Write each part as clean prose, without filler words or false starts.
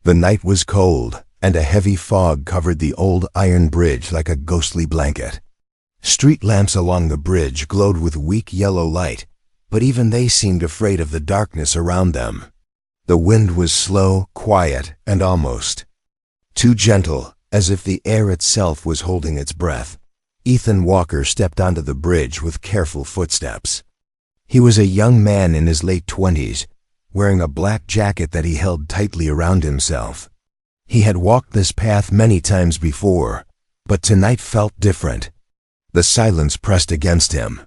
The night was cold, and a heavy fog covered the old iron bridge like a ghostly blanket. Street lamps along the bridge glowed with weak yellow light, but even they seemed afraid of the darkness around them. The wind was slow, quiet, and almost too gentle, as if the air itself was holding its breath. Ethan Walker stepped onto the bridge with careful footsteps. He was a young man in his late 20s, wearing a black jacket that he held tightly around himself. He had walked this path many times before, but tonight felt different. The silence pressed against him.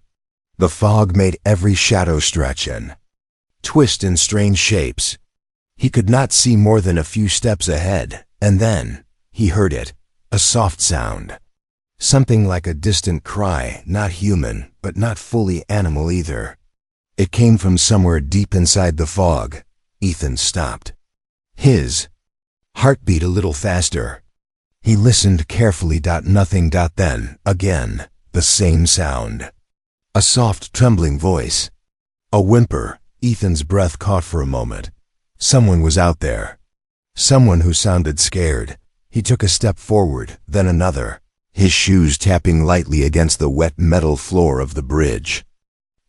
The fog made every shadow stretch and twist in strange shapes. He could not see more than a few steps ahead, and then he heard it, a soft sound. Something like a distant cry, not human, but not fully animal either. It came from somewhere deep inside the fog. Ethan stopped. His heart beat a little faster. He listened carefully. Nothing. Then, again, the same sound. A soft, trembling voice. A whimper. Ethan's breath caught for a moment. Someone was out there. Someone who sounded scared. He took a step forward, then another, his shoes tapping lightly against the wet metal floor of the bridge.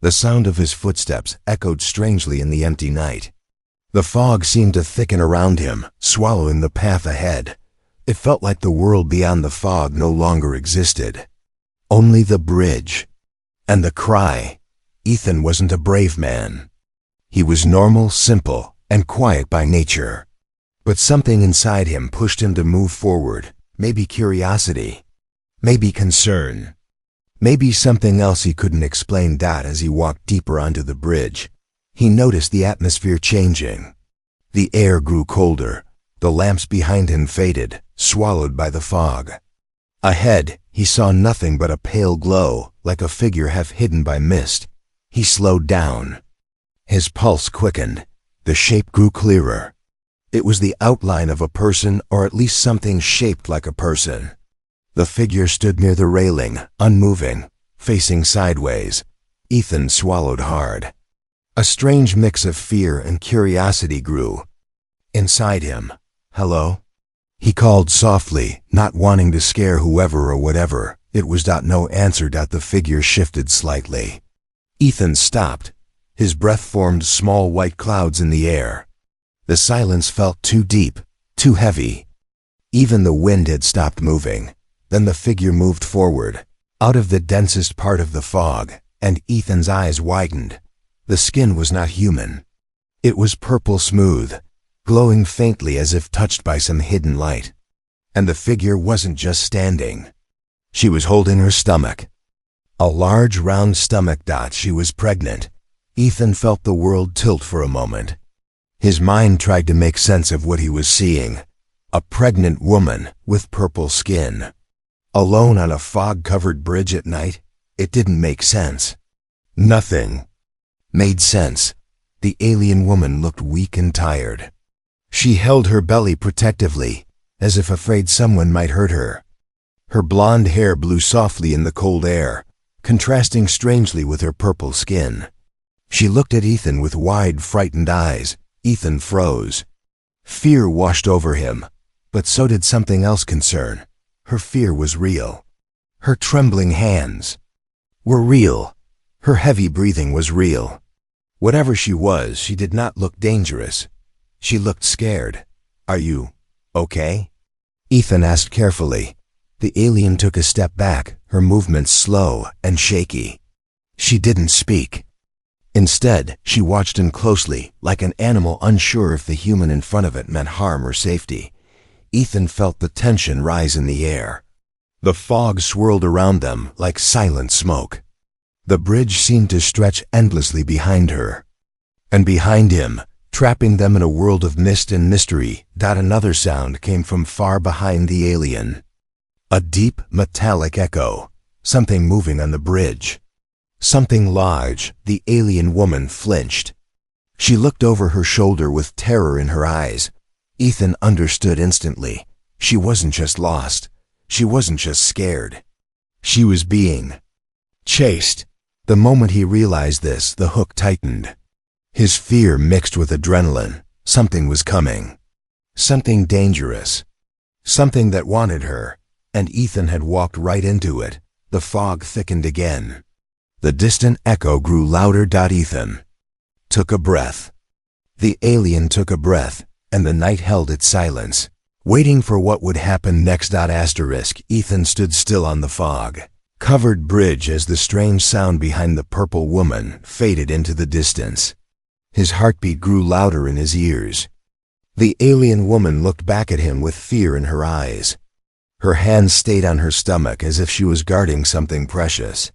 The sound of his footsteps echoed strangely in the empty night. The fog seemed to thicken around him, swallowing the path ahead. It felt like the world beyond the fog no longer existed. Only the bridge. And the cry. Ethan wasn't a brave man. He was normal, simple, and quiet by nature. But something inside him pushed him to move forward, maybe curiosity, maybe concern. Maybe something else he couldn't explain. As he walked deeper onto the bridge, he noticed the atmosphere changing. The air grew colder. The lamps behind him faded, swallowed by the fog. Ahead, he saw nothing but a pale glow, like a figure half hidden by mist. He slowed down. His pulse quickened. The shape grew clearer. It was the outline of a person, or at least something shaped like a person. The figure stood near the railing, unmoving, facing sideways. Ethan swallowed hard. A strange mix of fear and curiosity grew inside him. "Hello?" He called softly, not wanting to scare whoever or whatever it was. No answer. The figure shifted slightly. Ethan stopped. His breath formed small white clouds in the air. The silence felt too deep, too heavy. Even the wind had stopped moving. Then the figure moved forward, out of the densest part of the fog, and Ethan's eyes widened. The skin was not human. It was purple smooth, glowing faintly as if touched by some hidden light. And the figure wasn't just standing. She was holding her stomach. A large, round stomach. She was pregnant. Ethan felt the world tilt for a moment. His mind tried to make sense of what he was seeing. A pregnant woman with purple skin. Alone on a fog-covered bridge at night? It didn't make sense. Nothing made sense. The alien woman looked weak and tired. She held her belly protectively, as if afraid someone might hurt her. Her blonde hair blew softly in the cold air, contrasting strangely with her purple skin. She looked at Ethan with wide, frightened eyes. Ethan froze. Fear washed over him, but so did something else. Concern. Her fear was real. Her trembling hands were real. Her heavy breathing was real. Whatever she was, she did not look dangerous. She looked scared. "Are you okay?" Ethan asked carefully. The alien took a step back, her movements slow and shaky. She didn't speak. Instead, she watched him closely, like an animal unsure if the human in front of it meant harm or safety. Ethan felt the tension rise in the air. The fog swirled around them like silent smoke. The bridge seemed to stretch endlessly behind her. And behind him, trapping them in a world of mist and mystery. Another sound came from far behind the alien. A deep, metallic echo. Something moving on the bridge. Something large. The alien woman flinched. She looked over her shoulder with terror in her eyes. Ethan understood instantly. She wasn't just lost. She wasn't just scared. She was being chased. The moment he realized this, the hook tightened. His fear mixed with adrenaline. Something was coming. Something dangerous. Something that wanted her, and Ethan had walked right into it. The fog thickened again. The distant echo grew louder. Ethan took a breath. The alien took a breath, and the night held its silence, waiting for what would happen next. Ethan stood still on the fog-covered bridge as the strange sound behind the purple woman faded into the distance. His heartbeat grew louder in his ears. The alien woman looked back at him with fear in her eyes. Her hands stayed on her stomach as if she was guarding something precious.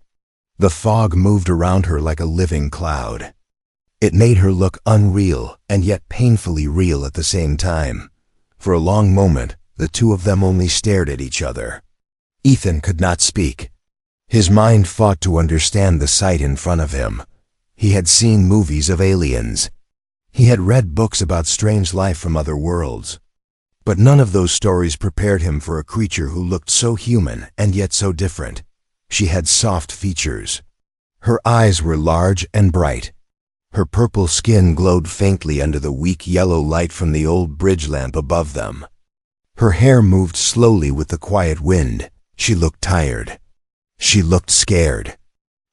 The fog moved around her like a living cloud. It made her look unreal and yet painfully real at the same time. For a long moment, the two of them only stared at each other. Ethan could not speak. His mind fought to understand the sight in front of him. He had seen movies of aliens. He had read books about strange life from other worlds. But none of those stories prepared him for a creature who looked so human and yet so different. She had soft features. Her eyes were large and bright. Her purple skin glowed faintly under the weak yellow light from the old bridge lamp above them. Her hair moved slowly with the quiet wind. She looked tired. She looked scared.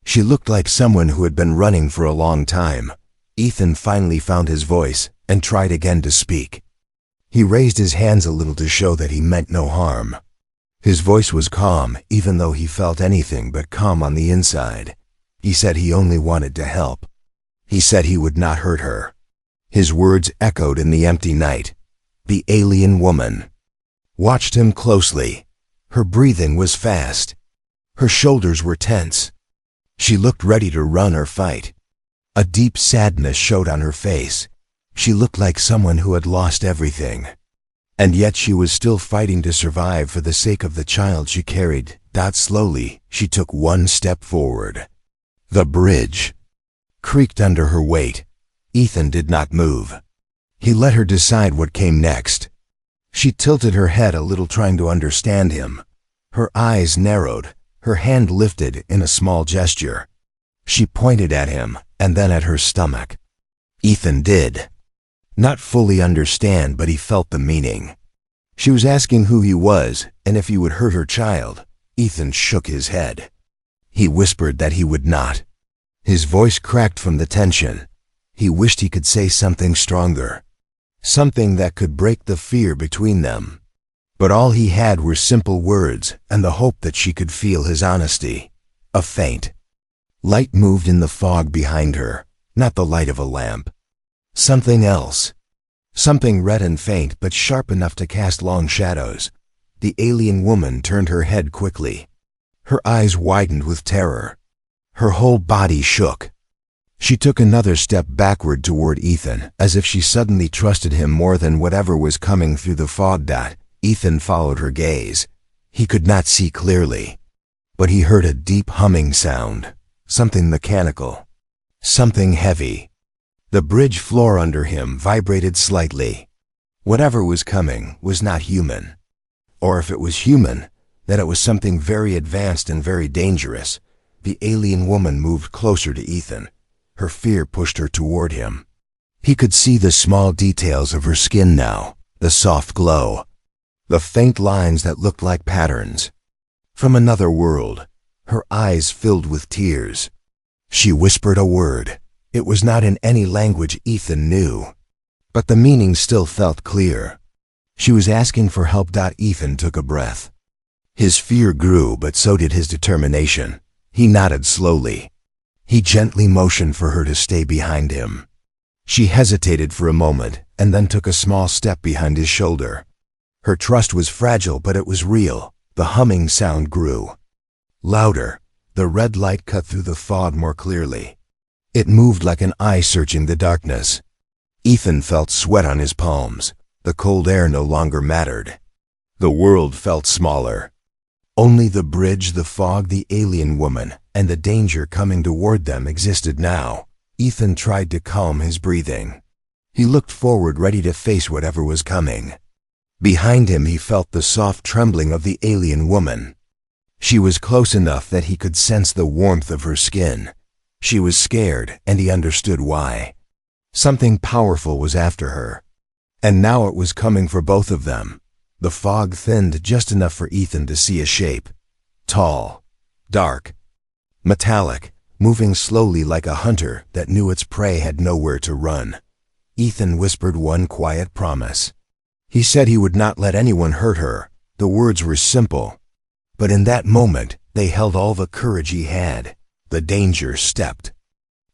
She looked like someone who had been running for a long time. Ethan finally found his voice and tried again to speak. He raised his hands a little to show that he meant no harm. His voice was calm, even though he felt anything but calm on the inside. He said he only wanted to help. He said he would not hurt her. His words echoed in the empty night. The alien woman watched him closely. Her breathing was fast. Her shoulders were tense. She looked ready to run or fight. A deep sadness showed on her face. She looked like someone who had lost everything. And yet she was still fighting to survive for the sake of the child she carried. Slowly, she took one step forward. The bridge creaked under her weight. Ethan did not move. He let her decide what came next. She tilted her head a little, trying to understand him. Her eyes narrowed. Her hand lifted in a small gesture. She pointed at him and then at her stomach. Ethan did not fully understand, but he felt the meaning. She was asking who he was and if he would hurt her child. Ethan shook his head. He whispered that he would not. His voice cracked from the tension. He wished he could say something stronger, something that could break the fear between them. But all he had were simple words and the hope that she could feel his honesty. A faint light moved in the fog behind her, not the light of a lamp. Something else. Something red and faint but sharp enough to cast long shadows. The alien woman turned her head quickly. Her eyes widened with terror. Her whole body shook. She took another step backward toward Ethan, as if she suddenly trusted him more than whatever was coming through the fog. Ethan followed her gaze. He could not see clearly, but he heard a deep humming sound, something mechanical, something heavy. The bridge floor under him vibrated slightly. Whatever was coming was not human. Or if it was human, that it was something very advanced and very dangerous. The alien woman moved closer to Ethan. Her fear pushed her toward him. He could see the small details of her skin now, the soft glow, the faint lines that looked like patterns from another world. Her eyes filled with tears. She whispered a word. It was not in any language Ethan knew, but the meaning still felt clear. She was asking for help. Ethan took a breath. His fear grew, but so did his determination. He nodded slowly. He gently motioned for her to stay behind him. She hesitated for a moment and then took a small step behind his shoulder. Her trust was fragile, but it was real. The humming sound grew louder. The red light cut through the fog more clearly. It moved like an eye searching the darkness. Ethan felt sweat on his palms. The cold air no longer mattered. The world felt smaller. Only the bridge, the fog, the alien woman, and the danger coming toward them existed now. Ethan tried to calm his breathing. He looked forward, ready to face whatever was coming. Behind him he felt the soft trembling of the alien woman. She was close enough that he could sense the warmth of her skin. She was scared, and he understood why. Something powerful was after her. And now it was coming for both of them. The fog thinned just enough for Ethan to see a shape. Tall, dark, metallic, moving slowly like a hunter that knew its prey had nowhere to run. Ethan whispered one quiet promise. He said he would not let anyone hurt her. The words were simple, but in that moment they held all the courage he had. The danger stepped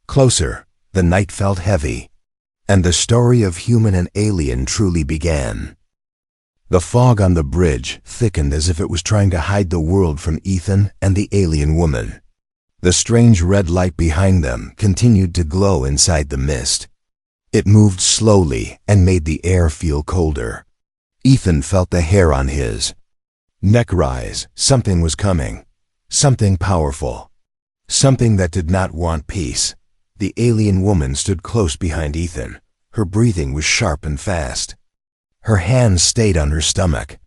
closer. The night felt heavy, and the story of human and alien truly began. The fog on the bridge thickened as if it was trying to hide the world from Ethan and the alien woman. The strange red light behind them continued to glow inside the mist. It moved slowly and made the air feel colder. Ethan felt the hair on his neck rise. Something was coming. Something powerful. Something that did not want peace. The alien woman stood close behind Ethan. Her breathing was sharp and fast. Her hands stayed on her stomach.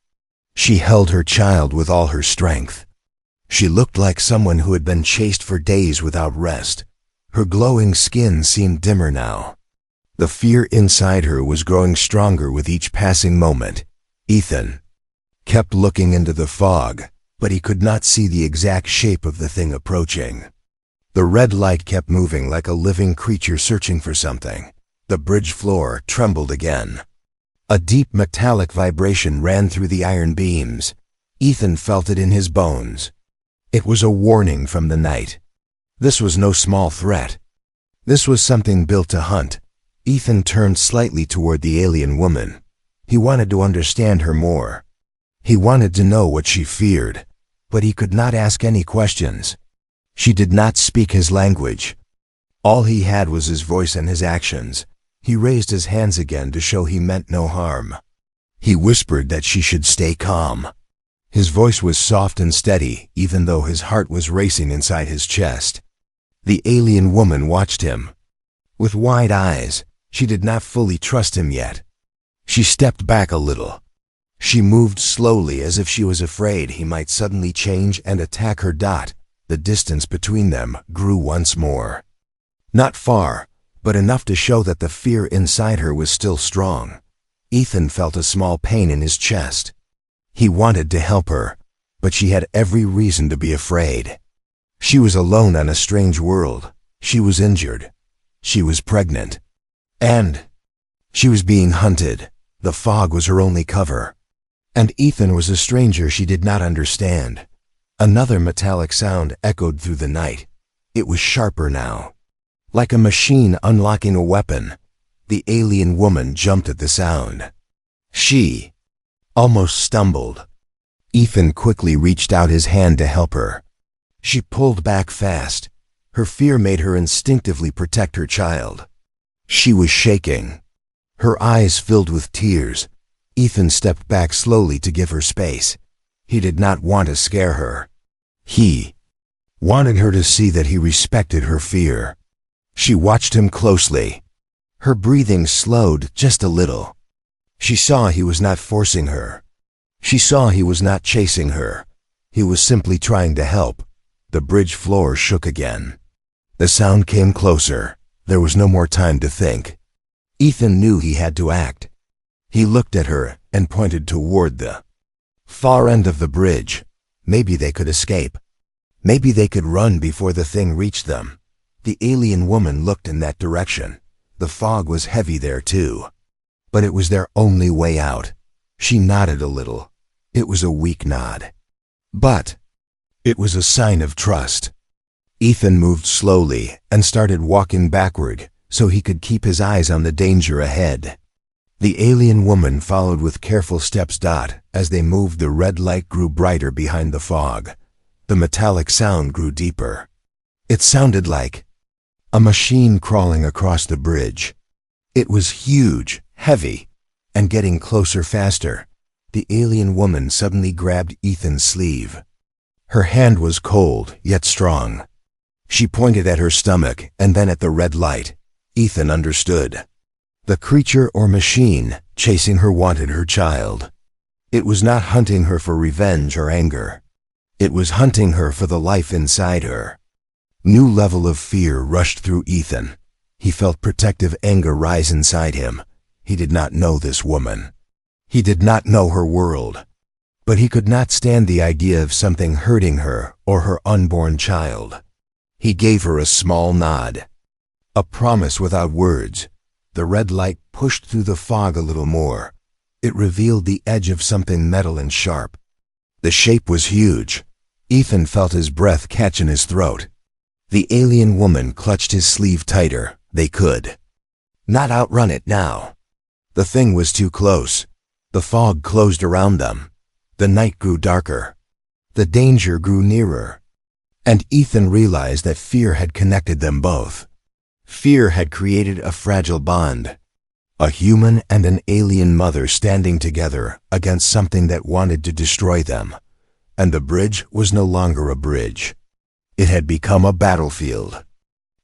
She held her child with all her strength. She looked like someone who had been chased for days without rest. Her glowing skin seemed dimmer now. The fear inside her was growing stronger with each passing moment. Ethan kept looking into the fog, but he could not see the exact shape of the thing approaching. The red light kept moving like a living creature searching for something. The bridge floor trembled again. A deep metallic vibration ran through the iron beams. Ethan felt it in his bones. It was a warning from the night. This was no small threat. This was something built to hunt. Ethan turned slightly toward the alien woman. He wanted to understand her more. He wanted to know what she feared, but he could not ask any questions. She did not speak his language. All he had was his voice and his actions. He raised his hands again to show he meant no harm. He whispered that she should stay calm. His voice was soft and steady, even though his heart was racing inside his chest. The alien woman watched him. With wide eyes, she did not fully trust him yet. She stepped back a little. She moved slowly as if she was afraid he might suddenly change and attack her. The distance between them grew once more. Not far, but enough to show that the fear inside her was still strong. Ethan felt a small pain in his chest. He wanted to help her, but she had every reason to be afraid. She was alone on a strange world. She was injured. She was pregnant. And she was being hunted. The fog was her only cover. And Ethan was a stranger she did not understand. Another metallic sound echoed through the night. It was sharper now. Like a machine unlocking a weapon. The alien woman jumped at the sound. She almost stumbled. Ethan quickly reached out his hand to help her. She pulled back fast. Her fear made her instinctively protect her child. She was shaking. Her eyes filled with tears. Ethan stepped back slowly to give her space. He did not want to scare her. He wanted her to see that he respected her fear. She watched him closely. Her breathing slowed just a little. She saw he was not forcing her. She saw he was not chasing her. He was simply trying to help. The bridge floor shook again. The sound came closer. There was no more time to think. Ethan knew he had to act. He looked at her and pointed toward the far end of the bridge. Maybe they could escape. Maybe they could run before the thing reached them. The alien woman looked in that direction. The fog was heavy there too. But it was their only way out. She nodded a little. It was a weak nod. But it was a sign of trust. Ethan moved slowly and started walking backward so he could keep his eyes on the danger ahead. The alien woman followed with careful steps. As they moved, the red light grew brighter behind the fog. The metallic sound grew deeper. It sounded like a machine crawling across the bridge. It was huge, heavy, and getting closer faster. The alien woman suddenly grabbed Ethan's sleeve. Her hand was cold, yet strong. She pointed at her stomach and then at the red light. Ethan understood. The creature or machine chasing her wanted her child. It was not hunting her for revenge or anger. It was hunting her for the life inside her. New level of fear rushed through Ethan. He felt protective anger rise inside him. He did not know this woman. He did not know her world. But he could not stand the idea of something hurting her or her unborn child. He gave her a small nod. A promise without words. The red light pushed through the fog a little more. It revealed the edge of something metal and sharp. The shape was huge. Ethan felt his breath catch in his throat. The alien woman clutched his sleeve tighter. They could not outrun it now. The thing was too close. The fog closed around them. The night grew darker. The danger grew nearer. And Ethan realized that fear had connected them both. Fear had created a fragile bond. A human and an alien mother standing together against something that wanted to destroy them. And the bridge was no longer a bridge. It had become a battlefield.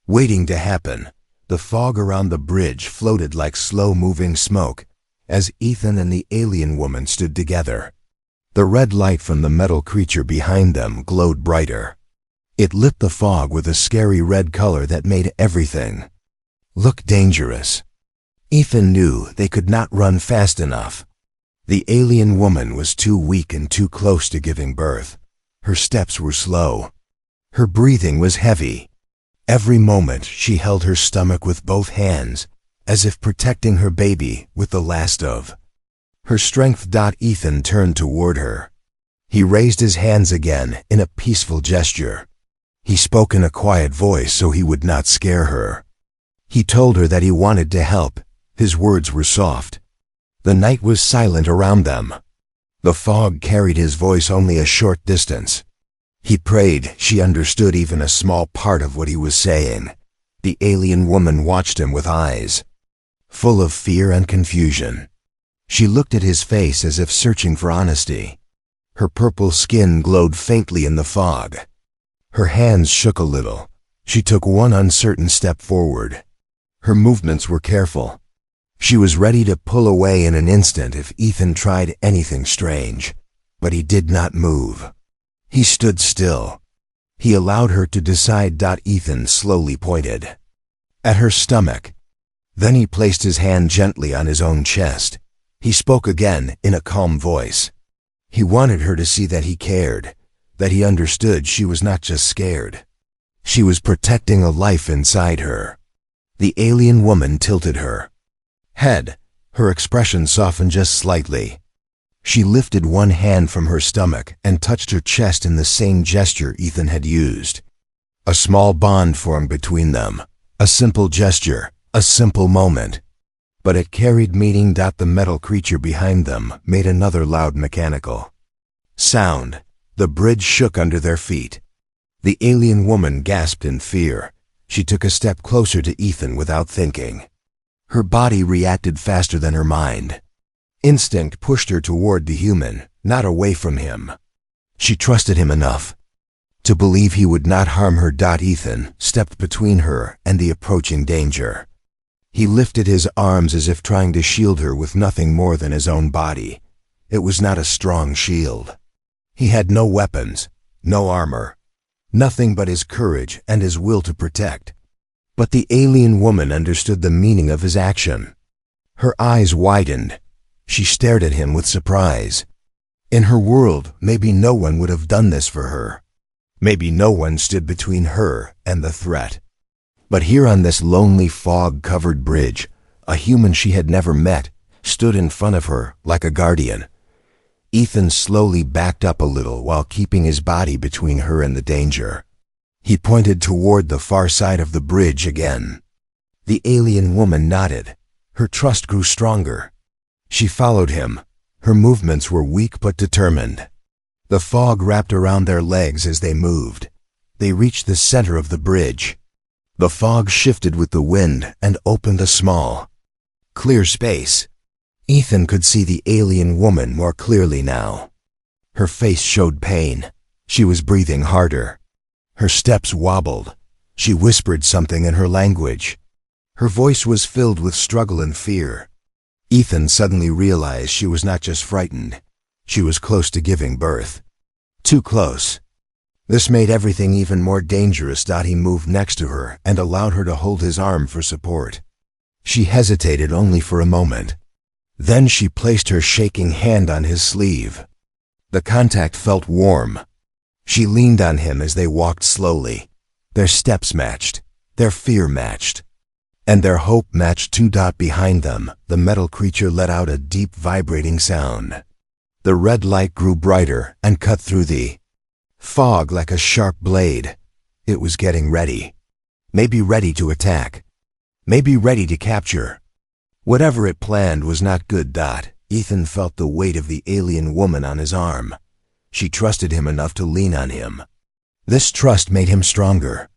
Waiting to happen, the fog around the bridge floated like slow-moving smoke as Ethan and the alien woman stood together. The red light from the metal creature behind them glowed brighter. It lit the fog with a scary red color that made everything look dangerous. Ethan knew they could not run fast enough. The alien woman was too weak and too close to giving birth. Her steps were slow. Her breathing was heavy. Every moment she held her stomach with both hands, as if protecting her baby with the last of her strength. Ethan turned toward her. He raised his hands again in a peaceful gesture. He spoke in a quiet voice so he would not scare her. He told her that he wanted to help. His words were soft. The night was silent around them. The fog carried his voice only a short distance. He prayed she understood even a small part of what he was saying. The alien woman watched him with eyes full of fear and confusion. She looked at his face as if searching for honesty. Her purple skin glowed faintly in the fog. Her hands shook a little. She took one uncertain step forward. Her movements were careful. She was ready to pull away in an instant if Ethan tried anything strange. But he did not move. He stood still. He allowed her to decide. Ethan slowly pointed at her stomach. Then he placed his hand gently on his own chest. He spoke again in a calm voice. He wanted her to see that he cared, that he understood she was not just scared. She was protecting a life inside her. The alien woman tilted her head. Her expression softened just slightly. She lifted one hand from her stomach and touched her chest in the same gesture Ethan had used. A small bond formed between them. A simple gesture, a simple moment. But it carried meaning. The metal creature behind them made another loud mechanical sound. The bridge shook under their feet. The alien woman gasped in fear. She took a step closer to Ethan without thinking. Her body reacted faster than her mind. Instinct pushed her toward the human, not away from him. She trusted him enough to believe he would not harm her. Ethan stepped between her and the approaching danger. He lifted his arms as if trying to shield her with nothing more than his own body. It was not a strong shield. He had no weapons, no armor, nothing but his courage and his will to protect. But the alien woman understood the meaning of his action. Her eyes widened. She stared at him with surprise. In her world, maybe no one would have done this for her. Maybe no one stood between her and the threat. But here on this lonely fog-covered bridge, a human she had never met stood in front of her like a guardian. Ethan slowly backed up a little while keeping his body between her and the danger. He pointed toward the far side of the bridge again. The alien woman nodded. Her trust grew stronger. She followed him. Her movements were weak but determined. The fog wrapped around their legs as they moved. They reached the center of the bridge. The fog shifted with the wind and opened a small, clear space. Ethan could see the alien woman more clearly now. Her face showed pain. She was breathing harder. Her steps wobbled. She whispered something in her language. Her voice was filled with struggle and fear. Ethan suddenly realized she was not just frightened. She was close to giving birth. Too close. This made everything even more dangerous. He moved next to her and allowed her to hold his arm for support. She hesitated only for a moment. Then she placed her shaking hand on his sleeve. The contact felt warm. She leaned on him as they walked slowly. Their steps matched, their fear matched, and their hope matched too. Behind them, the metal creature let out a deep vibrating sound. The red light grew brighter and cut through the fog like a sharp blade. It was getting ready. Maybe ready to attack. Maybe ready to capture. Whatever it planned was not good. Ethan felt the weight of the alien woman on his arm. She trusted him enough to lean on him. This trust made him stronger.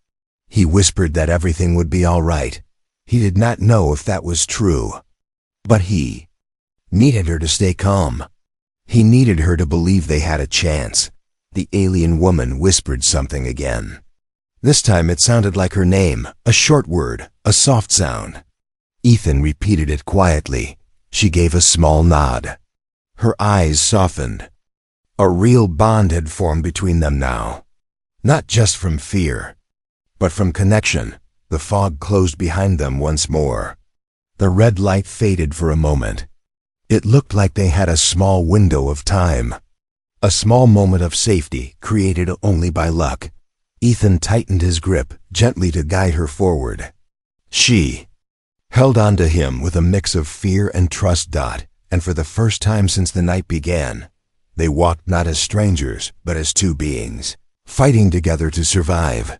He whispered that everything would be all right. He did not know if that was true. But he needed her to stay calm. He needed her to believe they had a chance. The alien woman whispered something again. This time it sounded like her name, a short word, a soft sound. Ethan repeated it quietly. She gave a small nod. Her eyes softened. A real bond had formed between them now. Not just from fear, but from connection. The fog closed behind them once more. The red light faded for a moment. It looked like they had a small window of time. A small moment of safety, created only by luck. Ethan tightened his grip, gently to guide her forward. She held on to him with a mix of fear and trust. And for the first time since the night began, they walked not as strangers, but as two beings, fighting together to survive.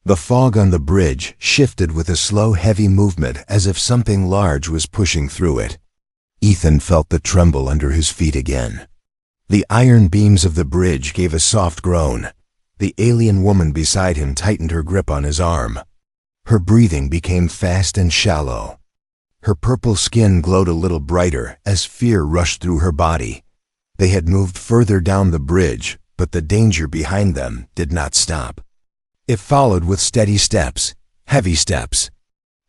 The fog on the bridge shifted with a slow, heavy movement, as if something large was pushing through it. Ethan felt the tremble under his feet again. The iron beams of the bridge gave a soft groan. The alien woman beside him tightened her grip on his arm. Her breathing became fast and shallow. Her purple skin glowed a little brighter as fear rushed through her body. They had moved further down the bridge, but the danger behind them did not stop. It followed with steady steps, heavy steps.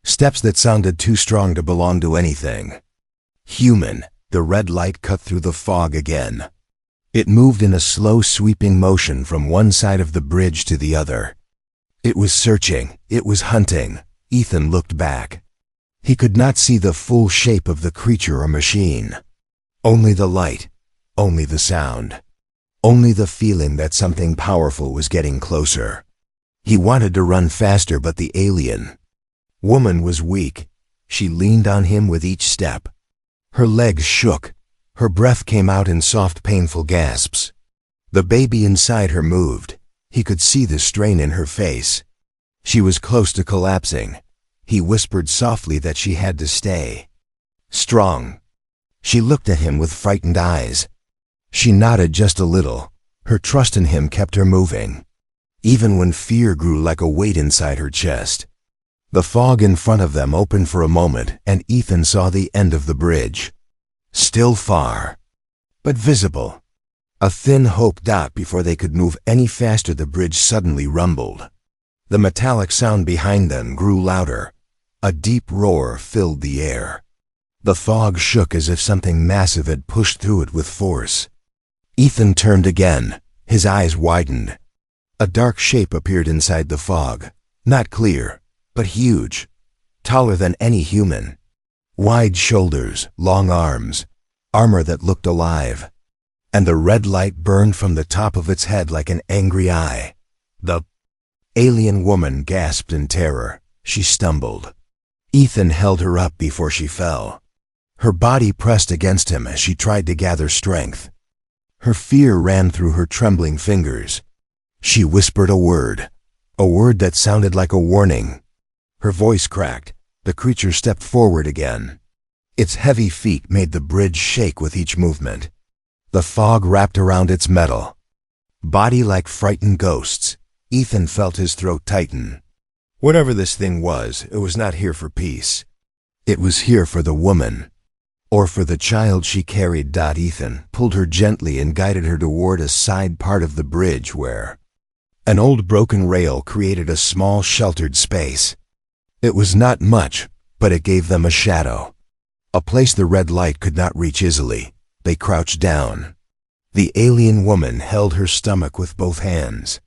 Steps that sounded too strong to belong to anything human. The red light cut through the fog again. It moved in a slow, sweeping motion from one side of the bridge to the other. It was searching. It was hunting. Ethan looked back. He could not see the full shape of the creature or machine. Only the light. Only the sound. Only the feeling that something powerful was getting closer. He wanted to run faster, but the alien woman was weak. She leaned on him with each step. Her legs shook. Her breath came out in soft, painful gasps. The baby inside her moved. He could see the strain in her face. She was close to collapsing. He whispered softly that she had to stay strong. She looked at him with frightened eyes. She nodded just a little. Her trust in him kept her moving, even when fear grew like a weight inside her chest. The fog in front of them opened for a moment, and Ethan saw the end of the bridge. Still far, but visible. A thin hope dot before they could move any faster. The bridge suddenly rumbled. The metallic sound behind them grew louder. A deep roar filled the air. The fog shook as if something massive had pushed through it with force. Ethan turned again. His eyes widened. A dark shape appeared inside the fog. Not clear, but huge. Taller than any human. Wide shoulders, long arms, armor that looked alive. And the red light burned from the top of its head like an angry eye. The alien woman gasped in terror. She stumbled. Ethan held her up before she fell. Her body pressed against him as she tried to gather strength. Her fear ran through her trembling fingers. She whispered a word that sounded like a warning. Her voice cracked. The creature stepped forward again. Its heavy feet made the bridge shake with each movement. The fog wrapped around its metal body like frightened ghosts. Ethan felt his throat tighten. Whatever this thing was, it was not here for peace. It was here for the woman, or for the child she carried. Ethan pulled her gently and guided her toward a side part of the bridge where an old broken rail created a small sheltered space. It was not much, but it gave them a shadow. A place the red light could not reach easily. They crouched down. The alien woman held her stomach with both hands.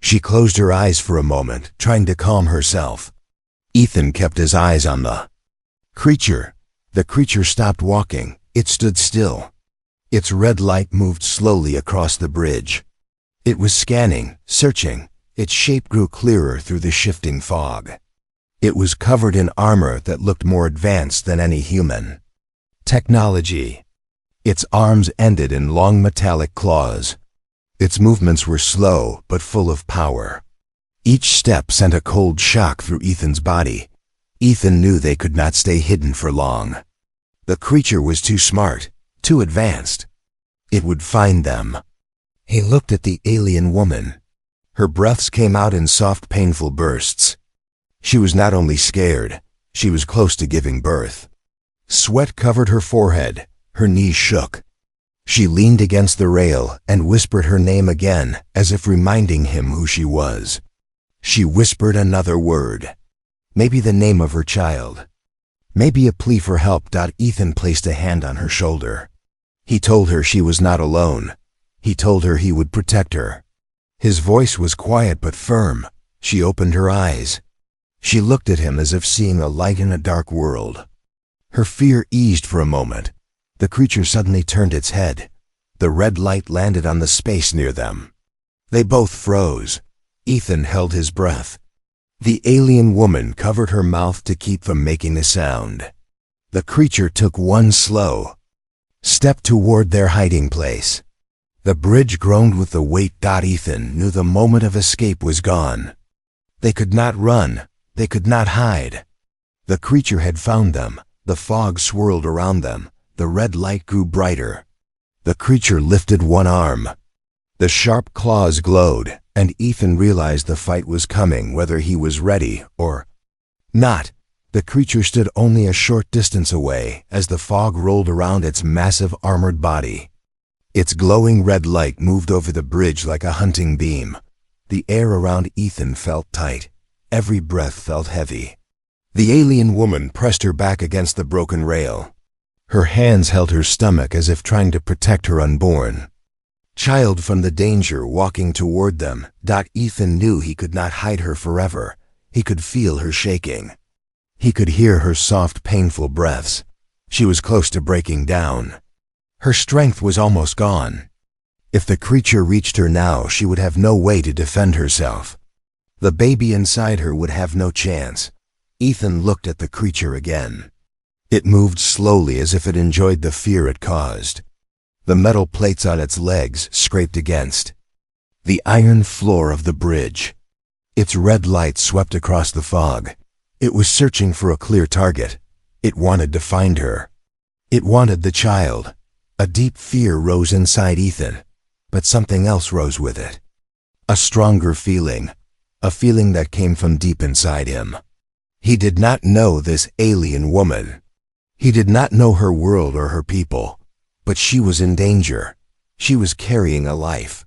She closed her eyes for a moment, trying to calm herself. Ethan kept his eyes on the Creature. The creature stopped walking. It stood still. Its red light moved slowly across the bridge. It was scanning, searching. Its shape grew clearer through the shifting fog. It was covered in armor that looked more advanced than any human. Technology. Its arms ended in long metallic claws. Its movements were slow but full of power. Each step sent a cold shock through Ethan's body. Ethan knew they could not stay hidden for long. The creature was too smart, too advanced. It would find them. He looked at the alien woman. Her breaths came out in soft, painful bursts. She was not only scared, she was close to giving birth. Sweat covered her forehead. Her knees shook. She leaned against the rail and whispered her name again, as if reminding him who she was. She whispered another word. Maybe the name of her child. Maybe a plea for help. Ethan placed a hand on her shoulder. He told her she was not alone. He told her he would protect her. His voice was quiet but firm. She opened her eyes. She looked at him as if seeing a light in a dark world. Her fear eased for a moment. The creature suddenly turned its head. The red light landed on the space near them. They both froze. Ethan held his breath. The alien woman covered her mouth to keep from making a sound. The creature took one slow step toward their hiding place. The bridge groaned with the weight. Ethan knew the moment of escape was gone. They could not run. They could not hide. The creature had found them. The fog swirled around them. The red light grew brighter. The creature lifted one arm. The sharp claws glowed, and Ethan realized the fight was coming, whether he was ready or not. The creature stood only a short distance away as the fog rolled around its massive armored body. Its glowing red light moved over the bridge like a hunting beam. The air around Ethan felt tight. Every breath felt heavy. The alien woman pressed her back against the broken rail. Her hands held her stomach as if trying to protect her unborn child from the danger walking toward them. Ethan knew he could not hide her forever. He could feel her shaking. He could hear her soft, painful breaths. She was close to breaking down. Her strength was almost gone. If the creature reached her now, she would have no way to defend herself. The baby inside her would have no chance. Ethan looked at the creature again. It moved slowly as if it enjoyed the fear it caused. The metal plates on its legs scraped against the iron floor of the bridge. Its red light swept across the fog. It was searching for a clear target. It wanted to find her. It wanted the child. A deep fear rose inside Ethan, but something else rose with it. A stronger feeling, a feeling that came from deep inside him. He did not know this alien woman. He did not know her world or her people, but she was in danger. She was carrying a life.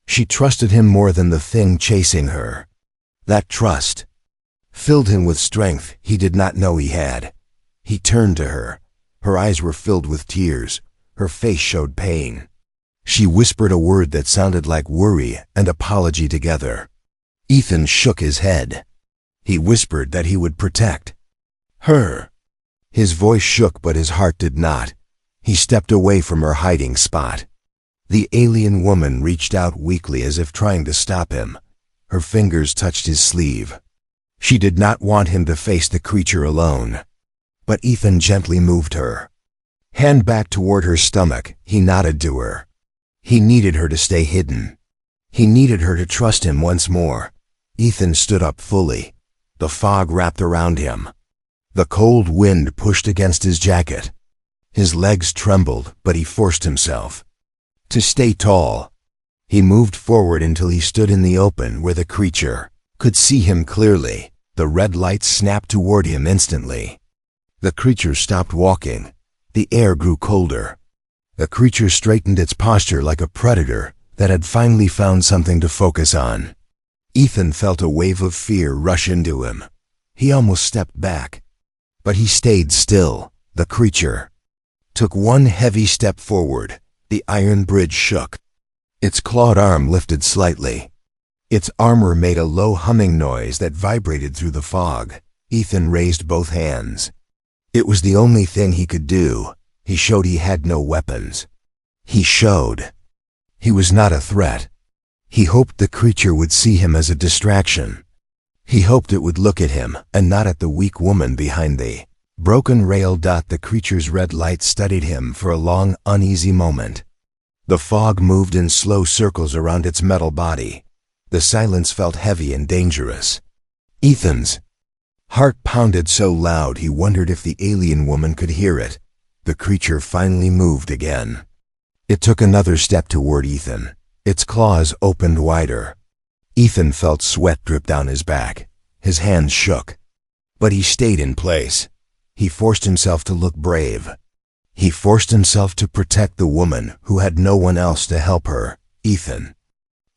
She trusted him more than the thing chasing her. That trust filled him with strength he did not know he had. He turned to her. Her eyes were filled with tears. Her face showed pain. She whispered a word that sounded like worry and apology together. Ethan shook his head. He whispered that he would protect her. His voice shook, but his heart did not. He stepped away from her hiding spot. The alien woman reached out weakly as if trying to stop him. Her fingers touched his sleeve. She did not want him to face the creature alone. But Ethan gently moved her. Hand back toward her stomach, he nodded to her. He needed her to stay hidden. He needed her to trust him once more. Ethan stood up fully. The fog wrapped around him. The cold wind pushed against his jacket. His legs trembled, but he forced himself to stay tall. He moved forward until he stood in the open where the creature could see him clearly. The red light snapped toward him instantly. The creature stopped walking. The air grew colder. The creature straightened its posture like a predator that had finally found something to focus on. Ethan felt a wave of fear rush into him. He almost stepped back, but he stayed still. The creature took one heavy step forward. The iron bridge shook. Its clawed arm lifted slightly. Its armor made a low humming noise that vibrated through the fog. Ethan raised both hands. It was the only thing he could do. He showed he had no weapons. He showed he was not a threat. He hoped the creature would see him as a distraction. He hoped it would look at him and not at the weak woman behind the broken rail. The creature's red light studied him for a long, uneasy moment. The fog moved in slow circles around its metal body. The silence felt heavy and dangerous. Ethan's heart pounded so loud he wondered if the alien woman could hear it. The creature finally moved again. It took another step toward Ethan. Its claws opened wider. Ethan felt sweat drip down his back. His hands shook. But he stayed in place. He forced himself to look brave. He forced himself to protect the woman who had no one else to help her. Ethan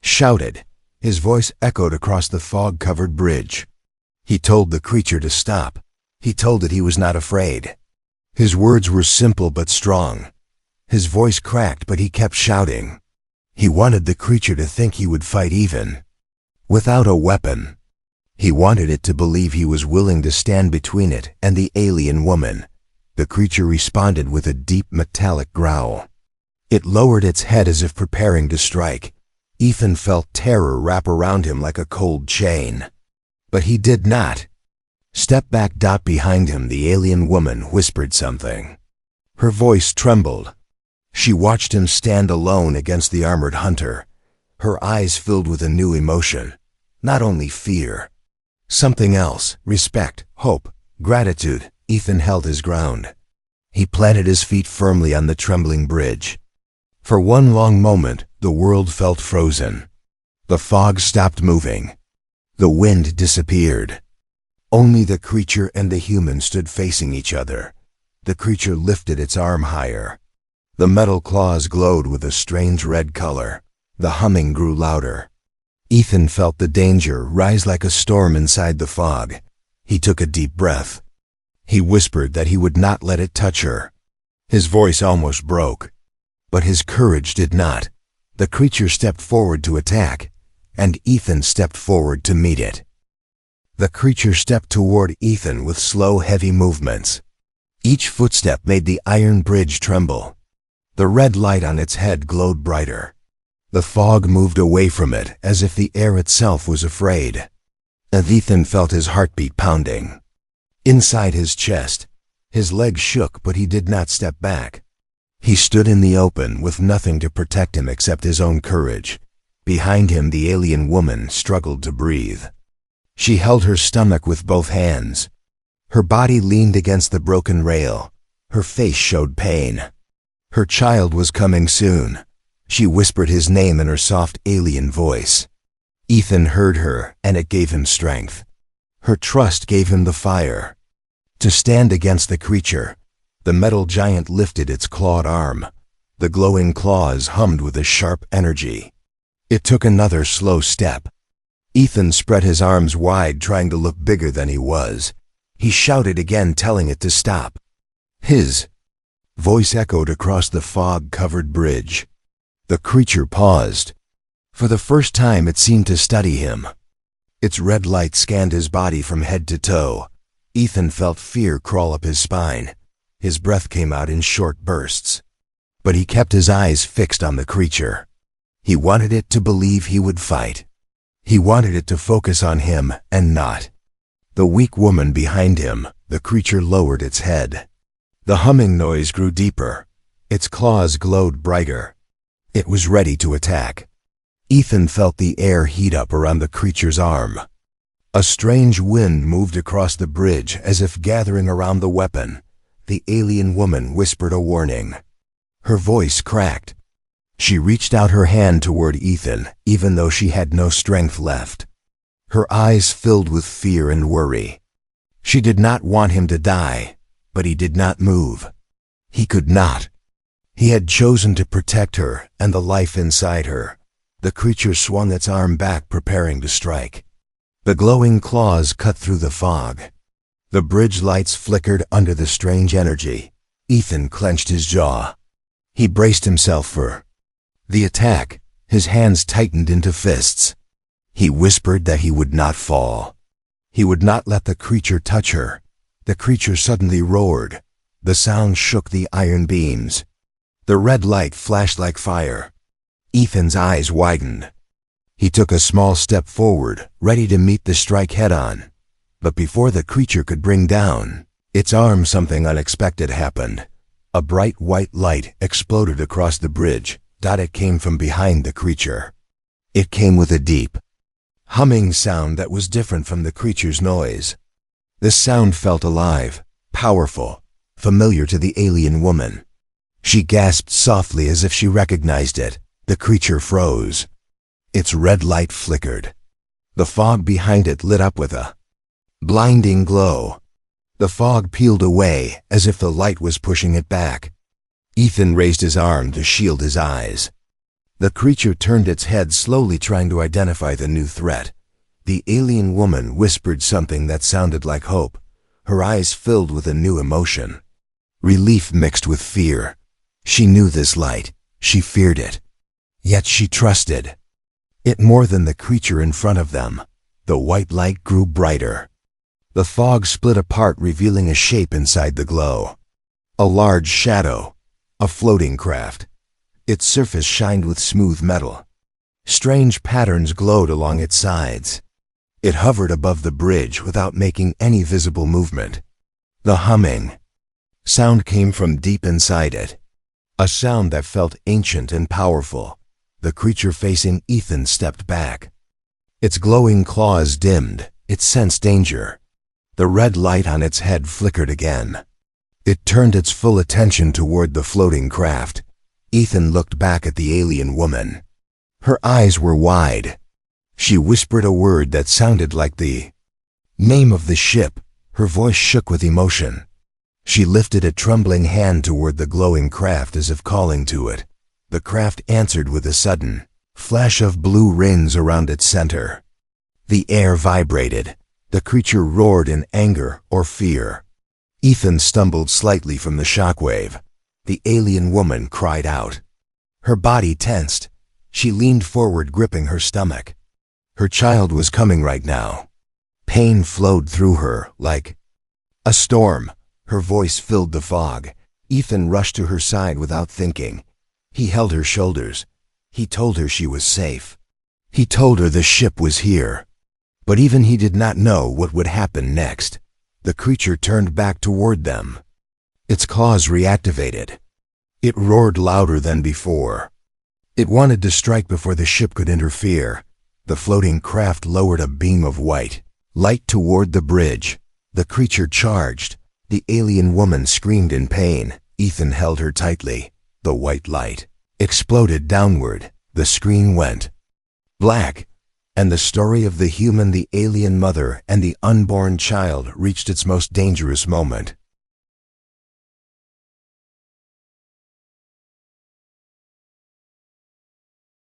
shouted. His voice echoed across the fog-covered bridge. He told the creature to stop. He told it he was not afraid. His words were simple but strong. His voice cracked, but he kept shouting. He wanted the creature to think he would fight even without a weapon. He wanted it to believe he was willing to stand between it and the alien woman. The creature responded with a deep metallic growl. It lowered its head as if preparing to strike. Ethan felt terror wrap around him like a cold chain. But he did not. Step back. Behind him, the alien woman whispered something. Her voice trembled. She watched him stand alone against the armored hunter. Her eyes filled with a new emotion. Not only fear. Something else. Respect, hope, gratitude. Ethan held his ground. He planted his feet firmly on the trembling bridge. For one long moment, the world felt frozen. The fog stopped moving. The wind disappeared. Only the creature and the human stood facing each other. The creature lifted its arm higher. The metal claws glowed with a strange red color. The humming grew louder. Ethan felt the danger rise like a storm inside the fog. He took a deep breath. He whispered that he would not let it touch her. His voice almost broke. But his courage did not. The creature stepped forward to attack, and Ethan stepped forward to meet it. The creature stepped toward Ethan with slow, heavy movements. Each footstep made the iron bridge tremble. The red light on its head glowed brighter. The fog moved away from it as if the air itself was afraid. And Ethan felt his heartbeat pounding. Inside his chest, his legs shook, but he did not step back. He stood in the open with nothing to protect him except his own courage. Behind him, the alien woman struggled to breathe. She held her stomach with both hands. Her body leaned against the broken rail. Her face showed pain. Her child was coming soon. She whispered his name in her soft alien voice. Ethan heard her, and it gave him strength. Her trust gave him the fire to stand against the creature. The metal giant lifted its clawed arm. The glowing claws hummed with a sharp energy. It took another slow step. Ethan spread his arms wide, trying to look bigger than he was. He shouted again, telling it to stop. His voice echoed across the fog-covered bridge. The creature paused. For the first time, it seemed to study him. Its red light scanned his body from head to toe. Ethan felt fear crawl up his spine. His breath came out in short bursts. But he kept his eyes fixed on the creature. He wanted it to believe he would fight. He wanted it to focus on him and not the weak woman behind him. The creature lowered its head. The humming noise grew deeper. Its claws glowed brighter. It was ready to attack. Ethan felt the air heat up around the creature's arm. A strange wind moved across the bridge as if gathering around the weapon. The alien woman whispered a warning. Her voice cracked. She reached out her hand toward Ethan, even though she had no strength left. Her eyes filled with fear and worry. She did not want him to die, but he did not move. He could not. He had chosen to protect her and the life inside her. The creature swung its arm back, preparing to strike. The glowing claws cut through the fog. The bridge lights flickered under the strange energy. Ethan clenched his jaw. He braced himself for the attack. His hands tightened into fists. He whispered that he would not fall. He would not let the creature touch her. The creature suddenly roared. The sound shook the iron beams. The red light flashed like fire. Ethan's eyes widened. He took a small step forward, ready to meet the strike head-on. But before the creature could bring down its arm, something unexpected happened. A bright white light exploded across the bridge. It came from behind the creature. It came with a deep, humming sound that was different from the creature's noise. This sound felt alive, powerful, familiar to the alien woman. She gasped softly as if she recognized it. The creature froze. Its red light flickered. The fog behind it lit up with a blinding glow. The fog peeled away as if the light was pushing it back. Ethan raised his arm to shield his eyes. The creature turned its head slowly, trying to identify the new threat. The alien woman whispered something that sounded like hope. Her eyes filled with a new emotion. Relief mixed with fear. She knew this light. She feared it. Yet she trusted it more than the creature in front of them. The white light grew brighter. The fog split apart, revealing a shape inside the glow. A large shadow. A floating craft. Its surface shined with smooth metal. Strange patterns glowed along its sides. It hovered above the bridge without making any visible movement. The humming sound came from deep inside it. A sound that felt ancient and powerful. The creature facing Ethan stepped back. Its glowing claws dimmed. It sensed danger. The red light on its head flickered again. It turned its full attention toward the floating craft. Ethan looked back at the alien woman. Her eyes were wide. She whispered a word that sounded like the name of the ship. Her voice shook with emotion. She lifted a trembling hand toward the glowing craft as if calling to it. The craft answered with a sudden flash of blue rings around its center. The air vibrated. The creature roared in anger or fear. Ethan stumbled slightly from the shockwave. The alien woman cried out. Her body tensed. She leaned forward, gripping her stomach. Her child was coming right now. Pain flowed through her like a storm. Her voice filled the fog. Ethan rushed to her side without thinking. He held her shoulders. He told her she was safe. He told her the ship was here. But even he did not know what would happen next. The creature turned back toward them. Its claws reactivated. It roared louder than before. It wanted to strike before the ship could interfere. The floating craft lowered a beam of white light toward the bridge. The creature charged. The alien woman screamed in pain. Ethan held her tightly. The white light exploded downward. The screen went black, and the story of the human, the alien mother, and the unborn child reached its most dangerous moment.